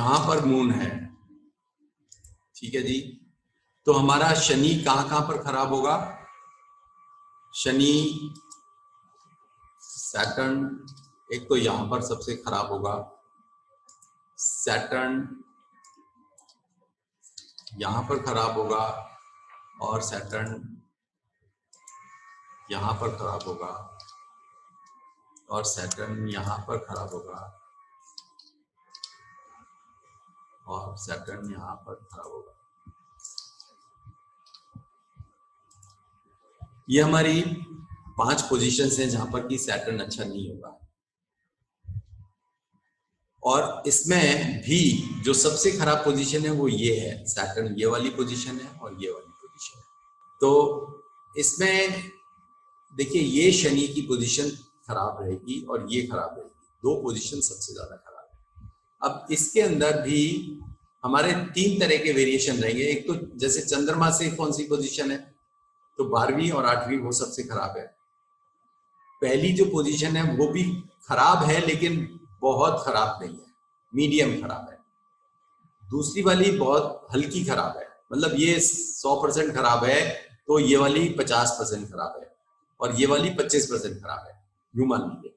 यहाँ पर मून है, ठीक है जी। तो हमारा शनि कहाँ पर खराब होगा? शनि सैटर्न एक तो यहाँ पर सबसे खराब होगा, सैटर्न यहाँ पर खराब होगा और सैटर्न यहाँ पर खराब होगा और सैटर्न यहाँ पर खराब होगा और सैटर्न यहाँ पर खराब होगा। ये हमारी 5 पोजीशंस हैं जहां पर कि सैटर्न अच्छा नहीं होगा। और इसमें भी जो सबसे खराब पोजीशन है वो ये है, सैटर्न ये वाली पोजीशन है और ये वाली पोजीशन है। तो इसमें देखिए ये शनि की पोजीशन खराब रहेगी और ये खराब रहेगी, 2 पोजीशन सबसे ज्यादा खराब है। अब इसके अंदर भी हमारे 3 तरह के वेरिएशन रहेंगे। एक तो जैसे चंद्रमा से कौन सी पोजीशन है, तो 12वीं और 8वीं वो सबसे खराब है। पहली जो पोजीशन है वो भी खराब है लेकिन बहुत खराब नहीं है, मीडियम खराब है। दूसरी वाली बहुत हल्की खराब है, मतलब ये 100% खराब है तो ये वाली 50% खराब है और ये वाली 25% खराब है, यूं मान लीजिए।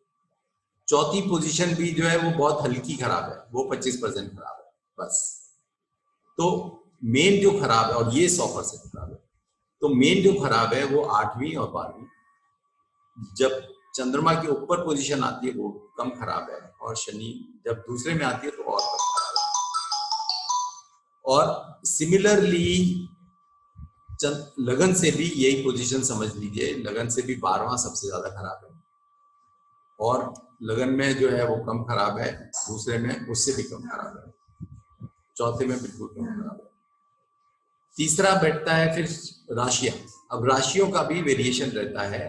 चौथी पोजीशन भी जो है वो बहुत हल्की खराब है, वो 25% खराब है बस। तो मेन जो खराब है, और ये 100% खराब है, तो मेन जो खराब है वो 8वीं और 12वीं। जब चंद्रमा के ऊपर पोजीशन आती है वो कम खराब है और शनि जब दूसरे में आती है तो और कम खराब है। और सिमिलरली लगन से भी यही पोजीशन समझ लीजिए, लगन से भी 12वां सबसे ज्यादा खराब है और लगन में जो है वो कम खराब है, दूसरे में उससे भी कम खराब है, चौथे में बिल्कुल कम खराब है। तीसरा बैठता है फिर राशियां। अब राशियों का भी वेरिएशन रहता है।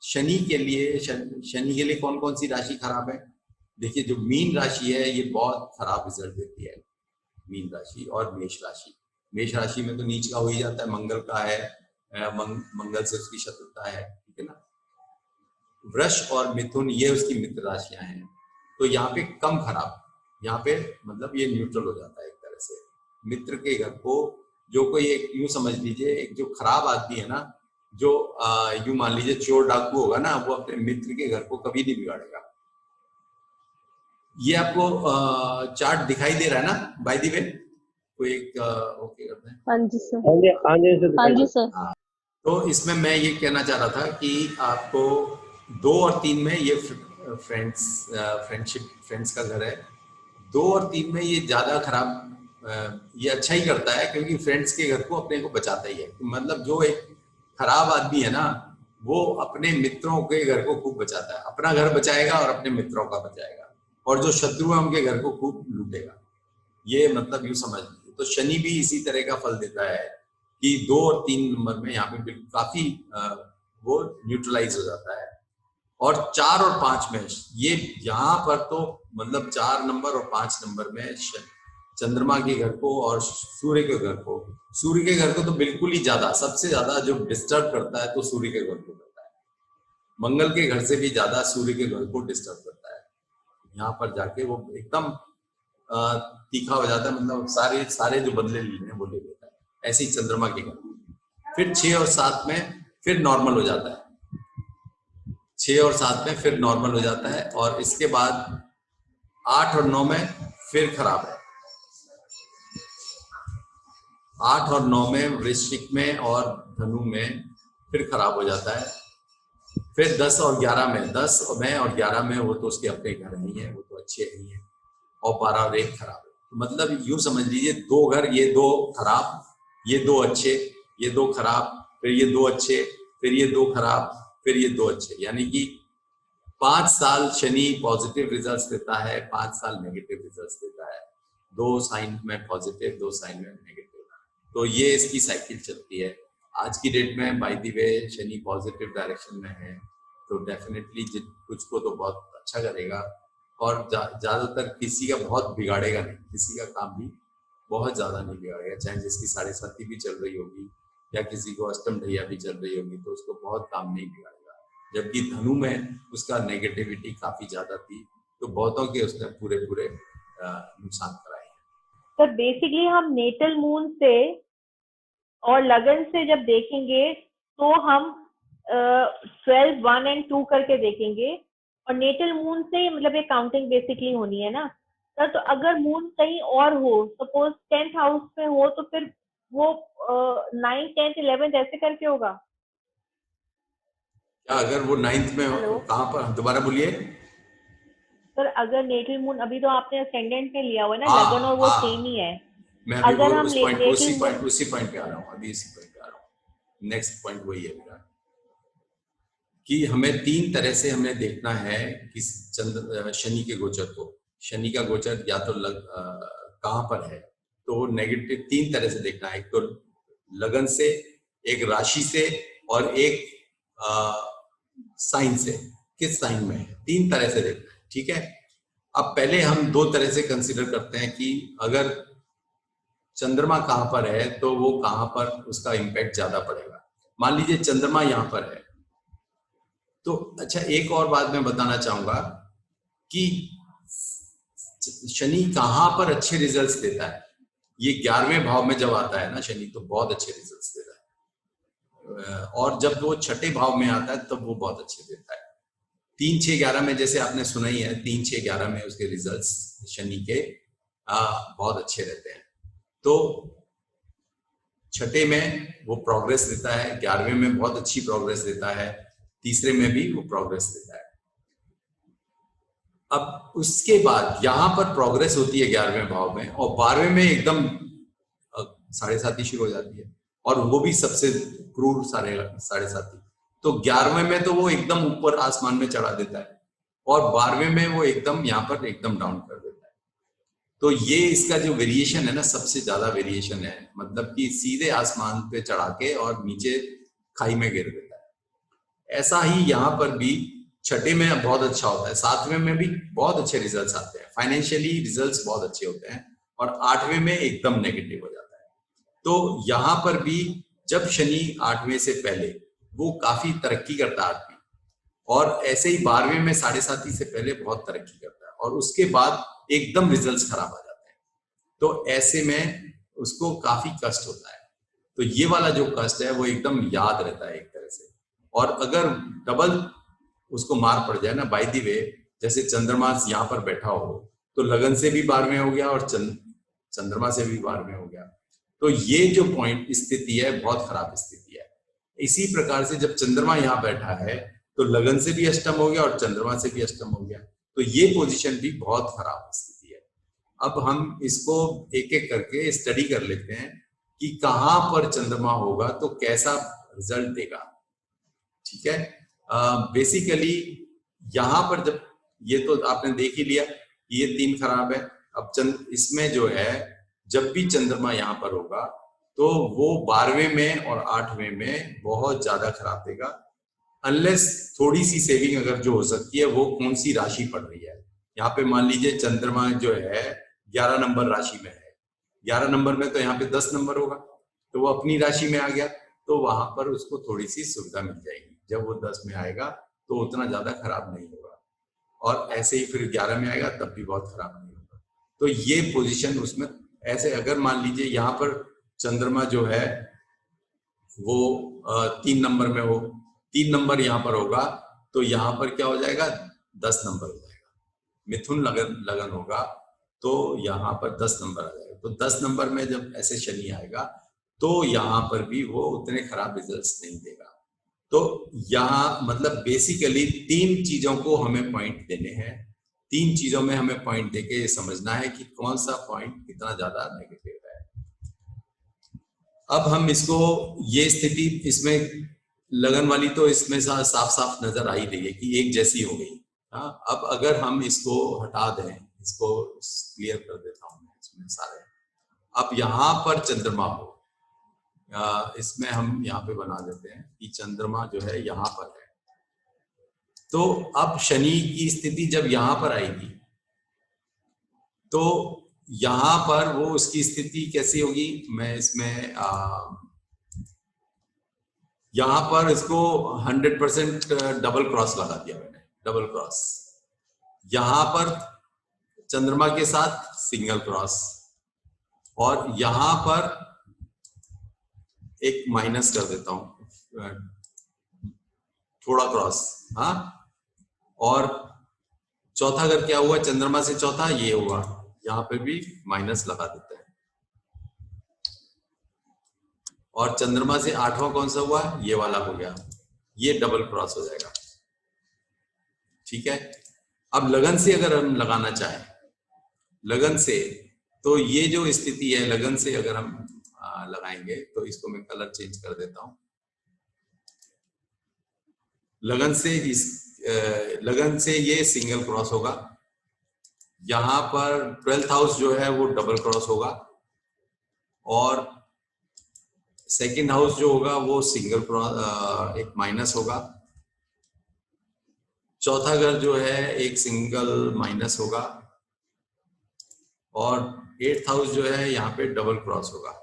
शनि के लिए कौन कौन सी राशि खराब है? देखिए जो मीन राशि है ये बहुत खराब रिजल्ट देती है, मीन राशि और मेष राशि। मेष राशि में तो नीच का हो ही जाता है, मंगल का है, मंगल से उसकी शत्रुता है, ठीक है ना। वृष और मिथुन ये उसकी मित्र राशियां हैं, तो यहाँ पे कम खराब, यहाँ पे मतलब ये न्यूट्रल हो जाता है एक तरह से। मित्र के घर को जो कोई एक यूं समझ लीजिए, एक जो खराब आदमी है ना, जो यूं मान लीजिए चोर डाकू होगा ना, वो अपने मित्र के घर को कभी नहीं बिगाड़ेगा। ये आपको चार्ट दिखाई दे रहा है ना बाय द वे? कोई एक ओके करते हैं। हाँ जी सर, हाँ जी सर। हाँ, तो इसमें मैं ये कहना चाह रहा था कि आपको 2 और 3 में ये फ्रेंड्स का घर है। 2 और 3 में ये ज्यादा खराब, ये अच्छा ही करता है क्योंकि फ्रेंड्स के घर को अपने को बचाता ही है। मतलब जो एक खराब आदमी है ना, वो अपने मित्रों के घर को खूब बचाता है, अपना घर बचाएगा और अपने मित्रों का बचाएगा, और जो शत्रु है उनके घर को खूब लूटेगा। ये मतलब यूं समझ लीजिए। तो शनि भी इसी तरह का फल देता है कि 2 और 3 नंबर में यहाँ पे काफी वो न्यूट्रलाइज हो जाता है। और 4 और 5 में ये यहाँ पर तो मतलब 4 नंबर और 5 नंबर में चंद्रमा के घर को और सूर्य के घर को, सूर्य के घर को तो बिल्कुल ही ज्यादा, सबसे ज्यादा जो डिस्टर्ब करता है तो सूर्य के घर को करता है। मंगल के घर से भी ज्यादा सूर्य के घर को डिस्टर्ब करता है। यहाँ पर जाके वो एकदम तीखा हो जाता है, मतलब सारे जो बदले लेने हैं वो ले लेता है। ऐसे ही चंद्रमा के घर। फिर 6 और 7 में फिर नॉर्मल हो जाता है, 6 और 7 में फिर नॉर्मल हो जाता है, और इसके बाद 8 और 9 में फिर खराब है। 8 और 9 में वृश्चिक में और धनु में फिर खराब हो जाता है। फिर 10 और 11 में, 10 में और 11 में वो तो उसके अपने घर नहीं है, वो तो अच्छे नहीं है, और 12 और 1 खराब है। तो मतलब यूं समझ लीजिए 2 घर, ये 2 खराब, ये 2 अच्छे, ये 2 खराब, फिर ये 2 अच्छे, फिर ये 2 खराब, फिर ये 2 अच्छे। यानी कि 5 साल शनि पॉजिटिव रिजल्ट्स देता है, 5 साल नेगेटिव रिजल्ट्स देता है। 2 साइन में पॉजिटिव, 2 साइन में नेगेटिव। तो ये इसकी साइकिल चलती है। आज की डेट में by the way Shani positive direction में है, तो डेफिनेटली कुछ को तो बहुत अच्छा करेगा, और ज्यादातर किसी का बहुत बिगाड़ेगा नहीं, किसी का काम भी बहुत ज्यादा नहीं बिगाड़ेगा। चाहे जिसकी 7.5 भी चल रही होगी या किसी को अष्टम ढैया भी चल रही होगी, तो उसको बहुत काम नहीं बिगाड़ेगा। जबकि धनु में उसका नेगेटिविटी काफी ज्यादा थी, तो बहुतों के उसने पूरे नुकसान कराए हैं। तो बेसिकली हम नेटल मून से और लगन से जब देखेंगे तो हम 12, 1 एंड 2 करके देखेंगे, और नेटल मून से मतलब ये काउंटिंग बेसिकली होनी है ना सर। तो अगर मून कहीं और हो, सपोज 10th हाउस में हो, तो फिर वो 9th, 10th, 11th ऐसे करके होगा। क्या अगर वो 9th में हेलो कहाँ पर, दोबारा बोलिए। सर, अगर नेटल मून अभी तो आपने असेंडेंट में लिया हुआ है ना, हाँ लगन और वो सेम ही हाँ, है। मैं अभी वो अगर हम उस पॉइंट नेटल मून, उसी पॉइंट पे आ रहा हूँ, अभी इसी पॉइंट पे आ रहा हूँ। नेक्स्ट पॉइंट वही है मेरा, कि हमें 3 तरह से हमें देखना है कि शनि के गोचर को। शनि का गोचर या तो कहाँ पर है, तो नेगेटिव 3 तरह से देखना है। एक तो लगन से, एक राशि से, और एक साइन से, किस साइन में है, 3 तरह से देखना है, ठीक है। अब पहले हम 2 तरह से कंसीडर करते हैं कि अगर चंद्रमा कहाँ पर है तो वो कहाँ पर उसका इम्पैक्ट ज्यादा पड़ेगा। मान लीजिए चंद्रमा यहाँ पर है, तो अच्छा एक और बात मैं बताना चाहूंगा कि शनि कहाँ पर अच्छे रिजल्ट्स देता है। ये 11वें भाव में जब आता है ना शनि, तो बहुत अच्छे रिजल्ट्स देता है, और जब वो छठे भाव में आता है तब वो बहुत अच्छे देता है। 3, 6, 11 में, जैसे आपने सुना ही है, 3, 6, 11 में उसके रिजल्ट्स शनि के बहुत अच्छे रहते हैं। तो छठे में वो प्रोग्रेस देता है, 11वें में बहुत अच्छी प्रोग्रेस देता है, तीसरे में भी वो प्रोग्रेस देता है। अब उसके बाद यहाँ पर प्रोग्रेस होती है 11वें भाव में, और 12वें में एकदम 7.5 शुरू हो जाती है, और वो भी सबसे क्रूर 7.5। तो 11वें में तो वो एकदम ऊपर आसमान में चढ़ा देता है, और 12वें में वो एकदम यहाँ पर एकदम डाउन कर देता है। तो ये इसका जो वेरिएशन है ना, सबसे ज्यादा वेरिएशन है, मतलब कि सीधे आसमान पे चढ़ा के और नीचे खाई में गिर देता है। ऐसा ही यहाँ पर भी छठे में बहुत अच्छा होता है, 7वें में भी बहुत अच्छे रिजल्ट्स आते हैं, फाइनेंशियली रिजल्ट्स बहुत अच्छे होते हैं, और 8वें में एकदम नेगेटिव हो जाता है। तो यहाँ पर भी जब शनि 8वें से पहले वो काफी तरक्की करता है आदमी, और ऐसे ही 12वें में 7.5 से पहले बहुत तरक्की करता है, और उसके बाद एकदम रिजल्ट्स खराब आ जाते हैं। तो ऐसे में उसको काफी कष्ट होता है। तो ये वाला जो कष्ट है वो एकदम याद रहता है एक तरह से। और अगर डबल उसको मार पड़ जाए ना, बाय द वे, जैसे चंद्रमा यहाँ पर बैठा हो, तो लगन से भी 12वें हो गया और चंद्रमा से भी 12वें हो गया, तो ये जो पॉइंट स्थिति है बहुत खराब स्थिति है। इसी प्रकार से जब चंद्रमा यहाँ बैठा है तो लगन से भी अष्टम हो गया और चंद्रमा से भी अष्टम हो गया, तो ये पोजीशन भी बहुत खराब स्थिति है। अब हम इसको एक एक करके स्टडी कर लेते हैं कि कहाँ पर चंद्रमा होगा तो कैसा रिजल्ट देगा, ठीक है। बेसिकली यहाँ पर जब, ये तो आपने देख ही लिया, ये 3 खराब है। अब इसमें जो है, जब भी चंद्रमा यहाँ पर होगा तो वो 12वें में और 8वें में बहुत ज्यादा खराब देगा, अनलेस थोड़ी सी सेविंग अगर जो हो सकती है वो कौन सी राशि पड़ रही है। यहाँ पे मान लीजिए चंद्रमा जो है 11 नंबर राशि में है, 11 नंबर में तो यहाँ पे 10 नंबर होगा, तो वो अपनी राशि में आ गया, तो वहां पर उसको थोड़ी सी सुविधा मिल जाएगी। जब वो 10 में आएगा तो उतना ज्यादा खराब नहीं होगा, और ऐसे ही फिर 11 में आएगा तब भी बहुत खराब नहीं होगा। तो ये पोजीशन उसमें ऐसे, अगर मान लीजिए यहाँ पर चंद्रमा जो है वो 3 नंबर में हो, 3 नंबर यहाँ पर होगा, तो यहाँ पर क्या हो जाएगा, 10 नंबर हो जाएगा। मिथुन लगन होगा तो यहाँ पर 10 नंबर आ जाएगा। तो 10 नंबर में जब ऐसे शनि आएगा तो यहाँ पर भी वो उतने खराब रिजल्ट्स नहीं देगा। तो यहाँ मतलब बेसिकली 3 चीजों को हमें पॉइंट देने हैं, 3 चीजों में हमें पॉइंट देके ये समझना है कि कौन सा पॉइंट कितना ज्यादा नेगेटिव है। अब हम इसको, ये स्थिति इसमें लगन वाली तो इसमें साफ साफ नजर आ ही रही है कि एक जैसी हो गई। हाँ, अब अगर हम इसको हटा दें, इसको क्लियर कर देता हूँ मैं इसमें सारे। अब यहाँ पर चंद्रमा हो, इसमें हम यहाँ पे बना देते हैं कि चंद्रमा जो है यहाँ पर है, तो अब शनि की स्थिति जब यहाँ पर आएगी तो यहाँ पर वो उसकी स्थिति कैसी होगी, मैं इसमें यहाँ पर इसको 100% डबल क्रॉस लगा दिया मैंने, डबल क्रॉस। यहाँ पर चंद्रमा के साथ सिंगल क्रॉस, और यहां पर एक माइनस कर देता हूं, थोड़ा क्रॉस, हाँ। और चौथा अगर क्या हुआ, चंद्रमा से चौथा ये हुआ, यहां पे भी माइनस लगा देते हैं। और चंद्रमा से आठवां कौन सा हुआ, ये वाला हो गया, ये डबल क्रॉस हो जाएगा। ठीक है, अब लगन से अगर हम लगाना चाहें, लगन से, तो ये जो स्थिति है लगन से अगर हम लगाएंगे, तो इसको मैं कलर चेंज कर देता हूं। लगन से ये सिंगल क्रॉस होगा, यहां पर 12th हाउस जो है वो डबल क्रॉस होगा, और सेकंड हाउस जो होगा वो सिंगल क्रॉस, एक माइनस होगा। चौथा घर जो है एक सिंगल माइनस होगा, और 8th हाउस जो है यहाँ पे डबल क्रॉस होगा।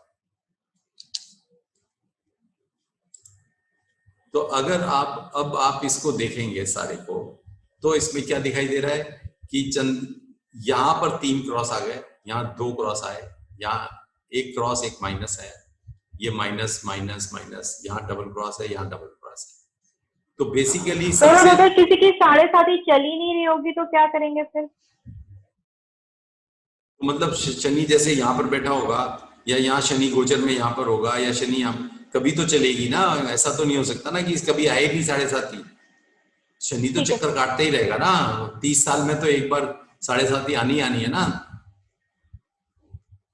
तो अगर आप इसको देखेंगे सारे को, तो इसमें क्या दिखाई दे रहा है कि यहाँ पर 3 क्रॉस आ गए, यहाँ 2 क्रॉस आए, यहाँ एक क्रॉस एक माइनस है, ये माइनस माइनस माइनस, यहाँ डबल क्रॉस है, यहाँ डबल क्रॉस है। तो बेसिकली सबसे अगर किसी की 7.5 चल ही नहीं रही होगी तो क्या करेंगे फिर? मतलब शनि जैसे यहाँ पर बैठा होगा, या यहाँ शनि गोचर में यहाँ पर होगा, या शनि यहाँ कभी तो चलेगी ना, ऐसा तो नहीं हो सकता ना कि कभी आए भी 7.5। शनि तो चक्कर काटते ही रहेगा ना, 30 साल में तो एक बार 7.5 आनी है ना।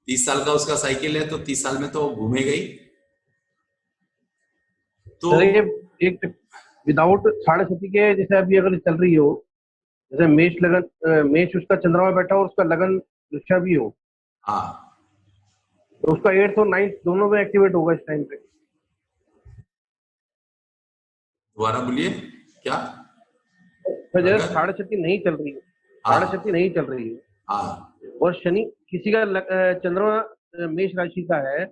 30 साल का उसका साइकिल है, तो 30 साल में तो घूमेगा ही। तो एक विदाउट 7.5 के, जैसे अभी अगर चल रही हो, जैसे मेष लगन, मेष उसका चंद्रमा बैठा और उसका लगन दृष्टा भी हो, हाँ, तो उसका 8th और 9th दोनों में एक्टिवेट होगा इस टाइम पे। दोबारा बोलिए क्या? तो जैसे 7.5 नहीं चल रही है, 7.5 नहीं चल रही है, हाँ, और शनि किसी का चंद्रमा मेष राशि का है,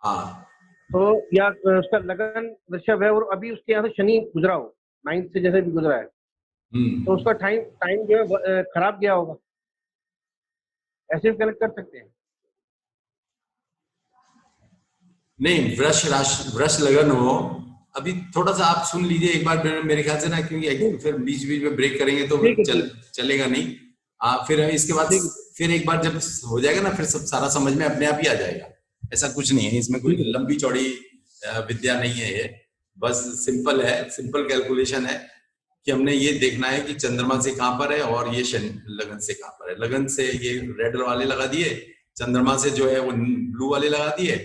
हाँ, तो या उसका लगन वृषभ है, और अभी उसके यहाँ से शनि गुजरा हो, 9th से जैसे भी गुजरा है, तो उसका टाइम जो है खराब गया होगा। ऐसे भी कनेक्ट कर सकते हैं। नहीं, वृष लगन हो, अभी थोड़ा सा आप सुन लीजिए एक बार मेरे ख्याल से ना, क्योंकि फिर बीच में ब्रेक करेंगे तो चलेगा नहीं। फिर इसके बाद फिर एक बार जब हो जाएगा ना, फिर सब सारा समझ में अपने आप ही आ जाएगा। ऐसा कुछ नहीं है, इसमें कोई लंबी चौड़ी विद्या नहीं है, ये बस सिंपल है, सिंपल कैलकुलेशन है कि हमने ये देखना है कि चंद्रमा से कहां पर है और ये लगन से कहां पर है। लगन से ये रेड वाले लगा दिए, चंद्रमा से जो है वो ब्लू वाले लगा दिए,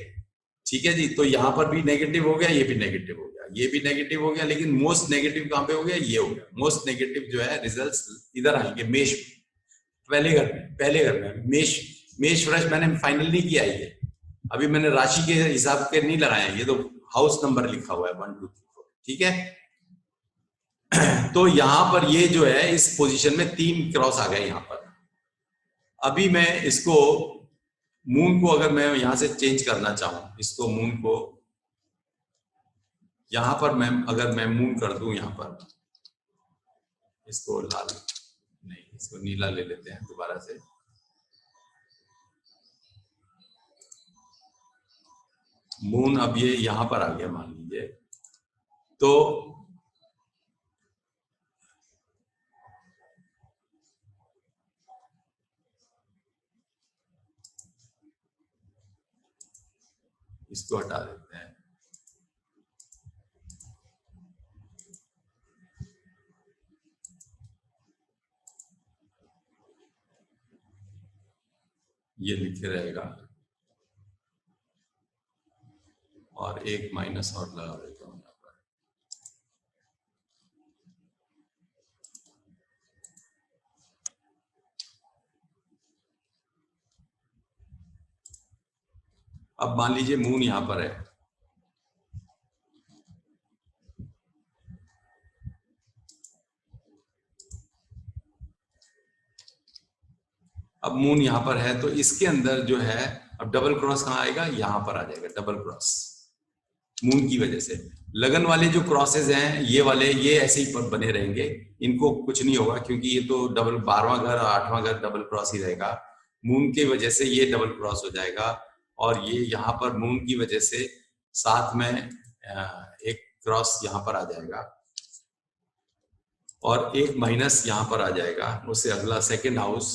ठीक है जी। तो यहाँ पर भी नेगेटिव हो गया, ये भी नेगेटिव हो गया, ये भी नेगेटिव हो गया, लेकिन मोस्ट नेगेटिव कहां पे हो गया, ये हो गया। मोस्ट नेगेटिव जो है रिजल्ट्स इधर आएंगे, मेष पहले घर में मेष वृष मैंने फाइनल नहीं किया है, अभी मैंने राशि के हिसाब के नहीं लगाया, ये तो हाउस नंबर लिखा हुआ है 1 2 3 4, ठीक है। तो यहां पर ये जो है इस पोजीशन में 3 क्रॉस आ गए यहाँ पर। अभी मैं इसको मून को अगर मैं यहां से चेंज करना चाहूं, इसको मून को यहां पर अगर मैं मून कर दूं, यहां पर इसको लाल नहीं, इसको नीला ले लेते हैं दोबारा से। मून अब ये यहां पर आ गया मान लीजिए, तो इसको हटा देते हैं। ये लिखे रहेगा, और एक माइनस और लगा देता हूं यहाँ पर। अब मान लीजिए मून यहां पर है, अब मून यहां पर है, तो इसके अंदर जो है अब डबल क्रॉस कहां आएगा, यहां पर आ जाएगा डबल क्रॉस मून की वजह से। लगन वाले जो क्रॉसेस हैं ये वाले, ये ऐसे ही बने रहेंगे, इनको कुछ नहीं होगा, क्योंकि ये तो डबल 12वां घर 8वां घर डबल क्रॉस ही रहेगा। मून की वजह से ये डबल क्रॉस हो जाएगा, और ये यहाँ पर मून की वजह से साथ में एक क्रॉस यहाँ पर आ जाएगा और एक माइनस यहाँ पर आ जाएगा। उससे अगला सेकंड हाउस,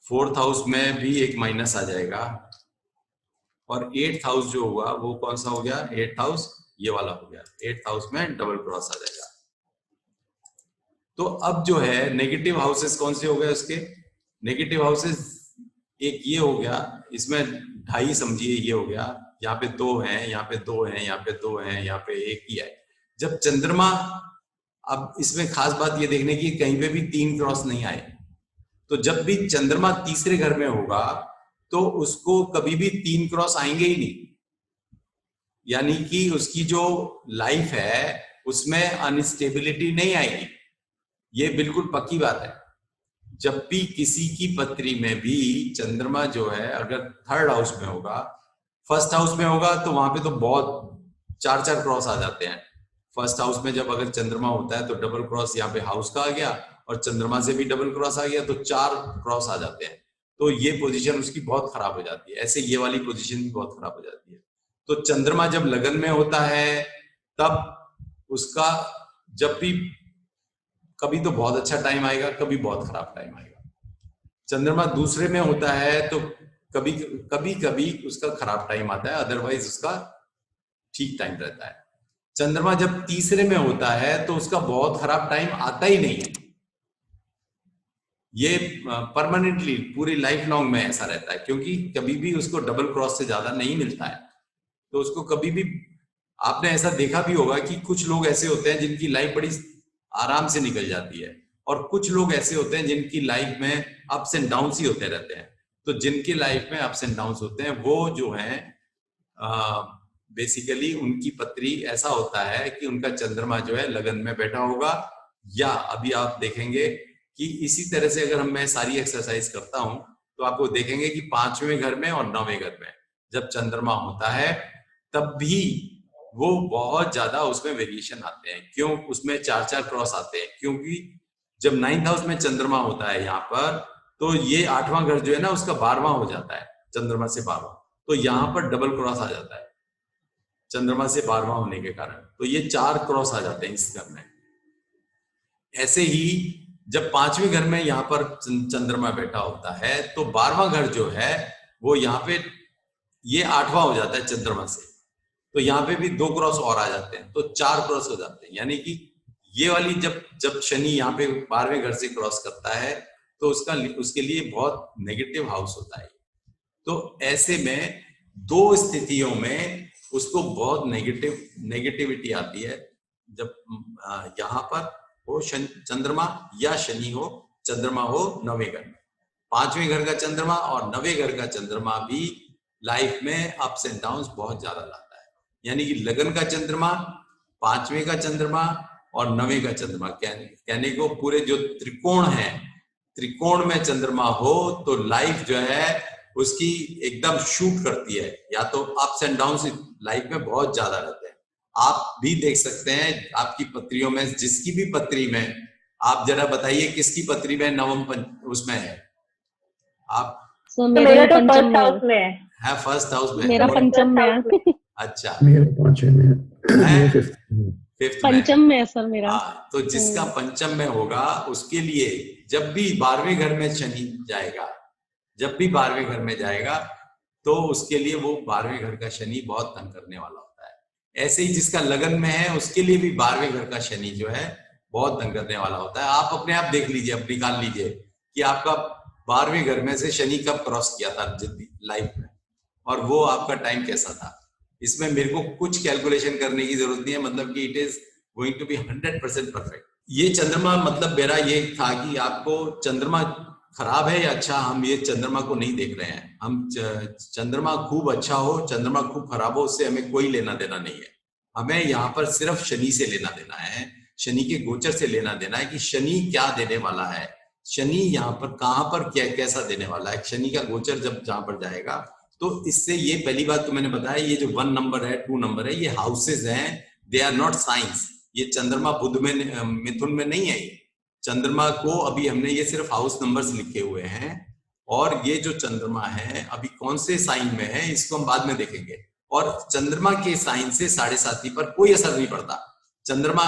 फोर्थ हाउस में भी एक माइनस आ जाएगा और एट्थ हाउस जो हुआ वो कौन सा हो गया, एट्थ हाउस ये वाला हो गया। एट्थ हाउस में डबल क्रॉस आ जाएगा। तो अब जो है नेगेटिव हाउसेस कौन से हो गए उसके, नेगेटिव हाउसेस एक ये हो गया, इसमें 2.5 समझिए ये हो गया, यहाँ पे 2 हैं, यहाँ पे 2 हैं, यहाँ पे 2 हैं, यहाँ पे 1 ही है। जब चंद्रमा, अब इसमें खास बात ये देखने की कहीं पे भी 3 क्रॉस नहीं आए, तो जब भी चंद्रमा तीसरे घर में होगा तो उसको कभी भी 3 क्रॉस आएंगे ही नहीं, यानी कि उसकी जो लाइफ है उसमें अनस्टेबिलिटी नहीं आएगी। ये बिल्कुल पक्की बात है। जब भी किसी की पत्री में भी चंद्रमा जो है अगर थर्ड हाउस में होगा, फर्स्ट हाउस में होगा तो वहां पे तो बहुत 4-4 क्रॉस आ जाते हैं। फर्स्ट हाउस में जब अगर चंद्रमा होता है तो डबल क्रॉस यहाँ पे हाउस का आ गया और चंद्रमा से भी डबल क्रॉस आ गया तो 4 क्रॉस आ जाते हैं। तो ये पोजीशन उसकी बहुत खराब हो जाती है। ऐसे ये वाली पोजीशन भी बहुत खराब हो जाती है। तो चंद्रमा जब लगन में होता है तब उसका जब भी कभी तो बहुत अच्छा टाइम आएगा, कभी बहुत खराब टाइम आएगा। चंद्रमा दूसरे में होता है तो कभी उसका खराब टाइम आता है, अदरवाइज उसका ठीक टाइम रहता है। चंद्रमा जब तीसरे में होता है तो उसका बहुत खराब टाइम आता ही नहीं है। ये परमानेंटली पूरी लाइफ लॉन्ग में ऐसा रहता है, क्योंकि कभी भी उसको डबल क्रॉस से ज्यादा नहीं मिलता है। तो उसको कभी भी, आपने ऐसा देखा भी होगा कि कुछ लोग ऐसे होते हैं जिनकी लाइफ बड़ी आराम से निकल जाती है और कुछ लोग ऐसे होते हैं जिनकी लाइफ में अप्स एंड डाउन्स ही होते रहते हैं। तो जिनकी लाइफ में अप्स एंड डाउन्स होते हैं वो जो है बेसिकली उनकी पत्री ऐसा होता है कि उनका चंद्रमा जो है लगन में बैठा होगा, या अभी आप देखेंगे कि इसी तरह से अगर मैं सारी एक्सरसाइज करता हूं तो आपको देखेंगे कि 5वें घर में और 9वें घर में जब चंद्रमा होता है तब भी वो बहुत ज्यादा उसमें वेरिएशन आते हैं। क्यों? उसमें 4-4 क्रॉस आते हैं, क्योंकि जब 9th हाउस में चंद्रमा होता है यहाँ पर तो ये 8वां घर जो है ना उसका 12वां हो जाता है, चंद्रमा से 12वां। तो यहाँ पर डबल क्रॉस आ जाता है चंद्रमा से 12वां होने के कारण, तो ये 4 क्रॉस आ जाते हैं इस घर में। ऐसे ही जब 5वें घर में यहाँ पर चंद्रमा बैठा होता है तो 12वां घर जो है वो यहाँ पे ये 8वां हो जाता है चंद्रमा से, तो यहाँ पे भी 2 क्रॉस और आ जाते हैं, तो 4 क्रॉस हो जाते हैं। यानी कि ये वाली जब शनि यहाँ पे 12वें घर से क्रॉस करता है तो उसके लिए बहुत नेगेटिव हाउस होता है। तो ऐसे में 2 स्थितियों में उसको बहुत नेगेटिविटी आती है, जब यहाँ पर हो चंद्रमा या शनि हो, चंद्रमा हो 9वें घर में। 5वें घर का चंद्रमा और 9वें घर का चंद्रमा भी लाइफ में अप्स एंड डाउन्स बहुत ज्यादा लाता है। यानी कि लगन का चंद्रमा, 5वें का चंद्रमा और 9वें का चंद्रमा, कहने को पूरे जो त्रिकोण है, त्रिकोण में चंद्रमा हो तो लाइफ जो है उसकी एकदम शूट करती है, या तो अप्स एंड डाउन्स लाइफ में बहुत ज्यादा रहते हैं। आप भी देख सकते हैं आपकी पत्रियों में, जिसकी भी पत्री में, आप जरा बताइए किसकी पत्री में नवम उसमें है आप? तो मेरा तो फर्स्ट हाउस में है। फर्स्ट हाउस में, मेरा पंचम में है। अच्छा, मेरा 5वें में, फिफ्थ पंचम में है सर मेरा। तो जिसका पंचम में होगा उसके लिए जब भी 12वें घर में शनि जाएगा, जब भी 12वें घर में जाएगा तो उसके लिए वो 12वें घर का शनि बहुत तंग करने वाला होता है। ऐसे ही जिसका लगन में है उसके लिए भी 12वें घर का शनि जो है बहुत तंग करने वाला होता है। आप अपने आप देख लीजिए, अब निकाल लीजिए कि आपका 12वें घर में से शनि कब क्रॉस किया था लाइफ में, और वो आपका टाइम कैसा था। इसमें मेरे को कुछ कैलकुलेशन करने की जरूरत नहीं है, मतलब कि it is going to be 100% perfect. ये चंद्रमा, मतलब मेरा ये था कि आपको चंद्रमा खराब है या अच्छा, हम ये चंद्रमा को नहीं देख रहे हैं। हम चंद्रमा खूब अच्छा हो, चंद्रमा खूब खराब हो, उससे हमें कोई लेना देना नहीं है। हमें यहाँ पर सिर्फ शनि से लेना देना है, शनि के गोचर से लेना देना है कि शनि क्या देने वाला है, शनि यहाँ पर कहाँ पर क्या कैसा देने वाला है। शनि का गोचर जब जहां पर जाएगा तो इससे, ये पहली बात तो मैंने बताया, ये जो 1 नंबर है, 2 नंबर है, ये हाउसेज हैं, दे आर नॉट साइंस। ये चंद्रमा बुध में, मिथुन में नहीं है। ये चंद्रमा को अभी हमने ये सिर्फ हाउस नंबर्स लिखे हुए हैं, और ये जो चंद्रमा है अभी कौन से साइन में है इसको हम बाद में देखेंगे। और चंद्रमा के साइन से 7.5 पर कोई असर नहीं पड़ता। चंद्रमा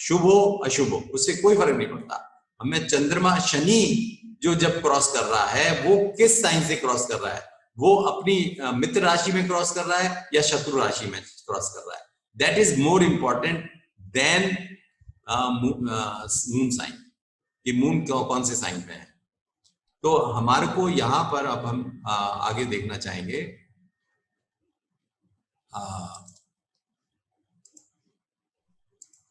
शुभ हो अशुभ हो उससे कोई फर्क नहीं पड़ता। हमें चंद्रमा शनि जो जब क्रॉस कर रहा है वो किस साइन से क्रॉस कर रहा है, वो अपनी मित्र राशि में क्रॉस कर रहा है या शत्रु राशि में क्रॉस कर रहा है। That is more important than moon sign कि मून कौन से साइन में है। तो हमारे को यहां पर अब हम आगे देखना चाहेंगे।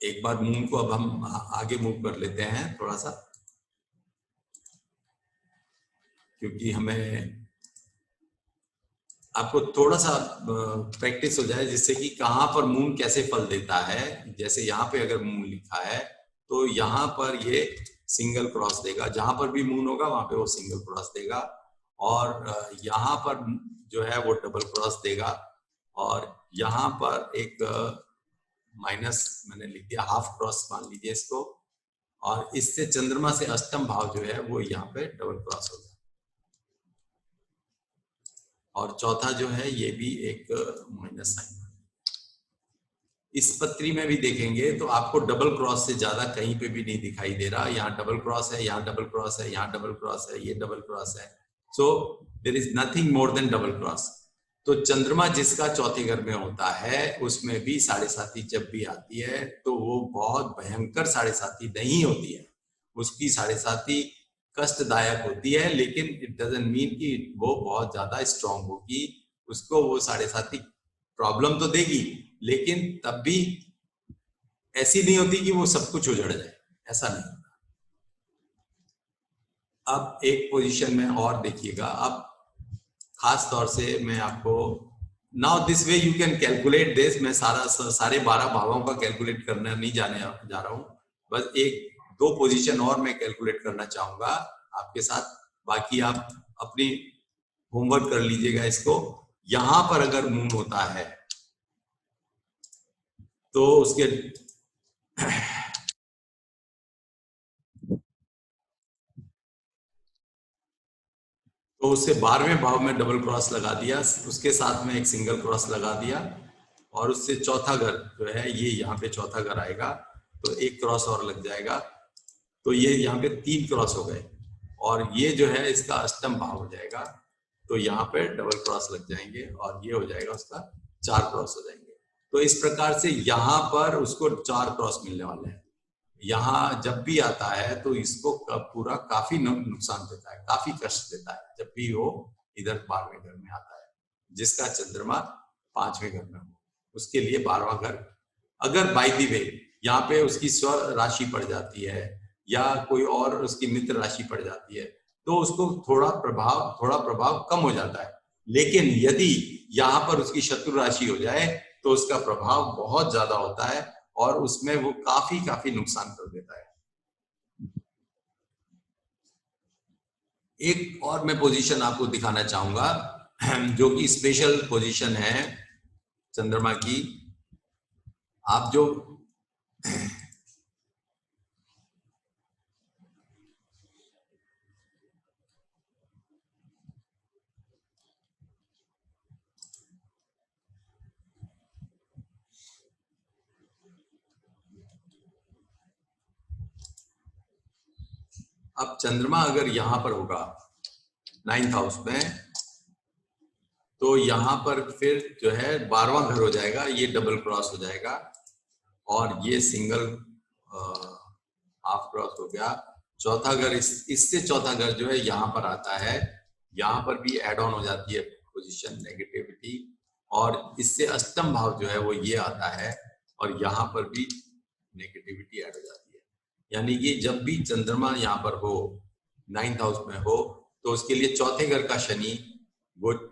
एक बार मून को अब हम आगे मूव कर लेते हैं थोड़ा सा, क्योंकि हमें आपको थोड़ा सा प्रैक्टिस हो जाए जिससे कि कहां पर मून कैसे फल देता है। जैसे यहाँ पे अगर मून लिखा है तो यहाँ पर ये सिंगल क्रॉस देगा, जहां पर भी मून होगा वहां पे वो सिंगल क्रॉस देगा, और यहाँ पर जो है वो डबल क्रॉस देगा, और यहाँ पर एक माइनस मैंने लिख दिया हाफ क्रॉस मान लीजिए इसको, और इससे चंद्रमा से अष्टम भाव जो है वो यहाँ पे डबल क्रॉस हो गया। और चौथा जो है ये भी एक माइनस साइन। इस पत्री में भी देखेंगे तो आपको डबल क्रॉस से ज्यादा कहीं पे भी नहीं दिखाई दे रहा। यहाँ डबल क्रॉस है, यहाँ डबल क्रॉस है, यहाँ डबल क्रॉस है, ये डबल क्रॉस है। So there is nothing more than double cross. तो चंद्रमा जिसका चौथे घर में होता है उसमें भी 7.5 जब भी आती है तो वो बहुत भयंकर 7.5 नहीं होती है। उसकी 7.5 कष्टदायक होती है, लेकिन इट डजंट मीन कि वो बहुत ज्यादा स्ट्रांग होगी। उसको वो 7.5 प्रॉब्लम तो देगी, लेकिन तब भी ऐसी नहीं होती कि वो सब कुछ उजड़ जाए, ऐसा नहीं होता। अब एक पोजीशन में और देखिएगा। अब खास तौर से मैं आपको now this way you can calculate this. मैं सारे 12 भावों का कैलकुलेट करना नहीं जा रहा हूं, बस एक दो पोजीशन और मैं कैलकुलेट करना चाहूंगा आपके साथ। बाकी आप अपनी होमवर्क कर लीजिएगा इसको। यहां पर अगर मून होता है तो उसके तो उससे 12वें भाव में डबल क्रॉस लगा दिया, उसके साथ में एक सिंगल क्रॉस लगा दिया, और उससे चौथा घर जो है ये यहाँ पे चौथा घर आएगा तो एक क्रॉस और लग जाएगा। तो ये यहाँ पे 3 क्रॉस हो गए, और ये जो है इसका अष्टम भाव हो जाएगा तो यहाँ पे डबल क्रॉस लग जाएंगे, और ये हो जाएगा उसका 4 क्रॉस हो जाएंगे। तो इस प्रकार से यहाँ पर उसको 4 क्रॉस मिलने वाले हैं। यहाँ जब भी आता है तो इसको पूरा काफी नुकसान देता है, काफी कष्ट देता है जब भी वो इधर 12वें घर में आता है। जिसका चंद्रमा 5वें घर में हो उसके लिए 12वां घर अगर बाय द वे यहाँ पे उसकी स्व राशि पड़ जाती है या कोई और उसकी मित्र राशि पड़ जाती है तो उसको थोड़ा प्रभाव कम हो जाता है। लेकिन यदि यहाँ पर उसकी शत्रु राशि हो जाए तो उसका प्रभाव बहुत ज्यादा होता है और उसमें वो काफी नुकसान कर देता है। एक और मैं पोजीशन आपको दिखाना चाहूंगा जो कि स्पेशल पोजीशन है चंद्रमा की। आप जो अब चंद्रमा अगर यहां पर होगा 9th हाउस में तो यहां पर फिर जो है 12वां घर हो जाएगा, ये डबल क्रॉस हो जाएगा और ये सिंगल हाफ क्रॉस हो गया। चौथा घर इससे चौथा घर जो है यहाँ पर आता है, यहाँ पर भी एड ऑन हो जाती है पोजीशन नेगेटिविटी, और इससे अष्टम भाव जो है वो ये आता है और यहाँ पर भी नेगेटिविटी ऐड हो जाती है। यानी कि जब भी चंद्रमा यहाँ पर हो 9th हाउस में हो तो उसके लिए चौथे घर का शनि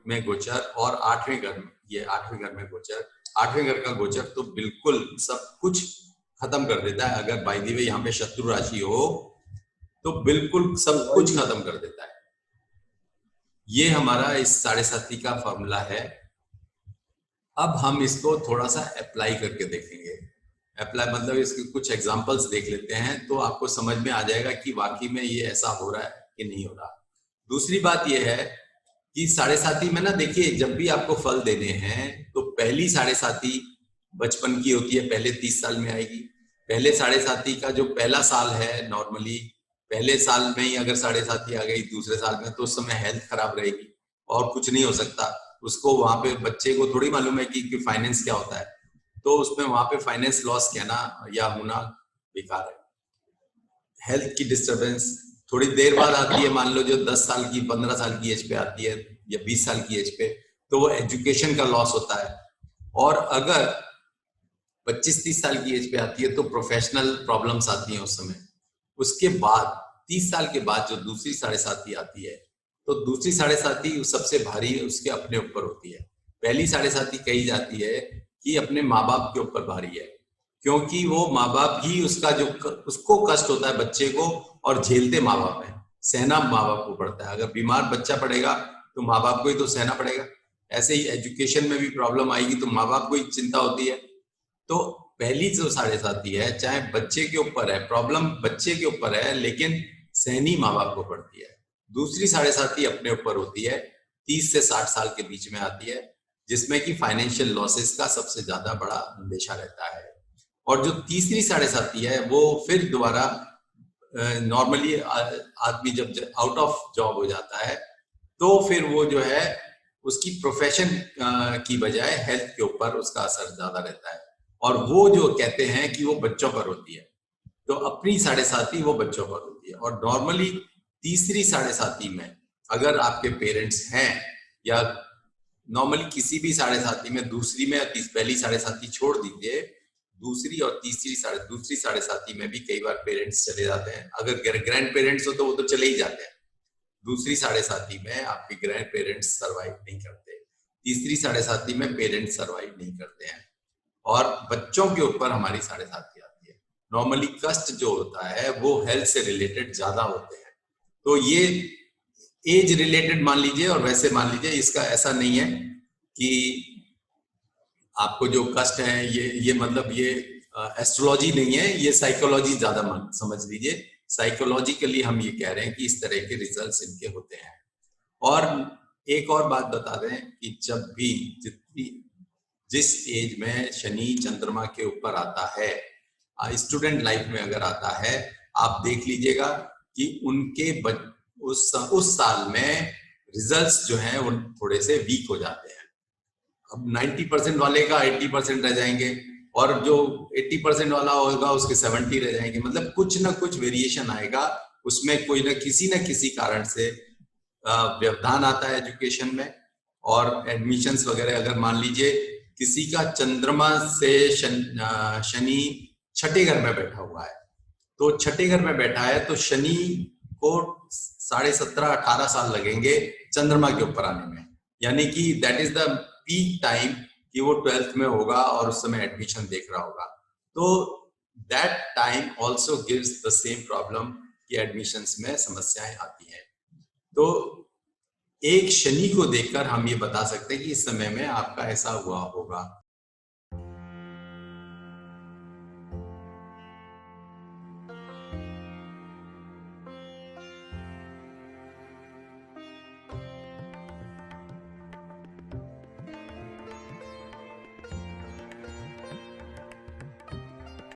में गोचर और 8वें घर में, ये 8वें घर में गोचर, 8वें घर का गोचर तो बिल्कुल सब कुछ खत्म कर देता है। अगर बाय द वे यहाँ पे शत्रु राशि हो तो बिल्कुल सब कुछ खत्म कर देता है। ये हमारा इस 7.5 का फॉर्मूला है। अब हम इसको थोड़ा सा अप्लाई करके देखेंगे। अप्लाई मतलब इसके कुछ एग्जांपल्स देख लेते हैं तो आपको समझ में आ जाएगा कि वाकई में ये ऐसा हो रहा है कि नहीं हो रहा। दूसरी बात यह है कि साढ़े साती में ना देखिए, जब भी आपको फल देने हैं तो पहली साढ़े साती बचपन की होती है, पहले 30 साल में आएगी। पहले साढ़े साती का जो पहला साल है, नॉर्मली पहले साल में ही अगर साढ़े साती आ गई दूसरे साल में, तो उस समय हेल्थ खराब रहेगी और कुछ नहीं हो सकता उसको। वहां पे बच्चे को थोड़ी मालूम है कि फाइनेंस क्या होता है, तो उसमें वहां पे फाइनेंस लॉस कहना या होना बेकार है। हेल्थ की डिस्टरबेंस थोड़ी देर बाद आती है, मान लो जो 10 साल की 15 साल की एज पे आती है या 20 साल की एज पे, तो वो एजुकेशन का लॉस होता है। और अगर 25-30 साल की एज पे आती है तो प्रोफेशनल प्रॉब्लम्स आती हैं उस समय। उसके बाद 30 साल के बाद जो दूसरी साढ़े साती आती है, तो दूसरी साढ़े साती सबसे भारी उसके अपने ऊपर होती है। पहली साढ़े साती कही जाती है कि अपने माँ बाप के ऊपर भारी है, क्योंकि वो माँ बाप ही उसका जो उसको कष्ट होता है बच्चे को, और झेलते माँ बाप है, सहना माँ बाप को पड़ता है। अगर बीमार बच्चा पड़ेगा तो माँ बाप को ही तो सहना पड़ेगा। ऐसे ही एजुकेशन में भी प्रॉब्लम आएगी तो माँ बाप को ही चिंता होती है। तो पहली जो साढ़े साती है, चाहे बच्चे के ऊपर है, प्रॉब्लम बच्चे के ऊपर है, लेकिन सहनी माँ बाप को पड़ती है। दूसरी साढ़े साती अपने ऊपर होती है, 30 से 60 साल के बीच में आती है, जिसमें कि फाइनेंशियल लॉसेस का सबसे ज्यादा बड़ा अंदेशा रहता है। और जो तीसरी साढ़े साती है वो फिर दोबारा नॉर्मली आदमी जब आउट ऑफ जॉब हो जाता है तो फिर वो जो है उसकी प्रोफेशन की बजाय हेल्थ के ऊपर उसका असर ज्यादा रहता है, और वो जो कहते हैं कि वो बच्चों पर होती है। तो अपनी साढ़े साती वो बच्चों पर होती है। और नॉर्मली तीसरी साढ़े साती में अगर आपके पेरेंट्स हैं, या नॉर्मली किसी भी साढ़े साती में, दूसरी में पहली साढ़े साती छोड़ दीजिए, दूसरी और दूसरी साढ़े साती में भी कई बार पेरेंट्स चले जाते हैं। अगर ग्रैंड पेरेंट्स हो तो वो तो चले ही जाते हैं। दूसरी साढ़े साती में आपके ग्रैंड पेरेंट्स सर्वाइव नहीं करते, तीसरी साढ़े साती में पेरेंट्स सर्वाइव नहीं करते हैं, और बच्चों के ऊपर हमारी साढ़े साती आती है। नॉर्मली कष्ट जो होता है वो हेल्थ से रिलेटेड ज्यादा होते हैं। तो ये एज रिलेटेड मान लीजिए, और वैसे मान लीजिए, इसका ऐसा नहीं है कि आपको जो कष्ट है ये मतलब ये एस्ट्रोलॉजी नहीं है, ये साइकोलॉजी ज्यादा समझ लीजिए। साइकोलॉजिकली हम ये कह रहे हैं कि इस तरह के रिजल्ट्स इनके होते हैं। और एक और बात बता दें कि जब भी जिस एज में शनि चंद्रमा के ऊपर आता है, स्टूडेंट लाइफ में अगर आता है, आप देख लीजिएगा कि उनके उस साल में रिजल्ट्स जो हैं वो थोड़े से वीक हो जाते हैं। अब 90% वाले का 80% रह जाएंगे, और जो 80% वाला होगा उसके 70 रह जाएंगे। मतलब कुछ ना कुछ वेरिएशन आएगा उसमें, कोई ना किसी कारण से व्यवधान आता है एजुकेशन में। और एडमिशंस वगैरह, अगर मान लीजिए किसी का चंद्रमा से शनि छठे घर में बैठा हुआ है, तो छठे घर में बैठा है तो शनि को 17.5-18 साल लगेंगे चंद्रमा के ऊपर आने में। यानी कि that is the peak time कि वो 12th में होगा और उस समय एडमिशन देख रहा होगा। तो that time also gives the same problem कि एडमिशंस में समस्याएं आती हैं। तो एक शनि को देखकर हम ये बता सकते हैं कि इस समय में आपका ऐसा हुआ होगा।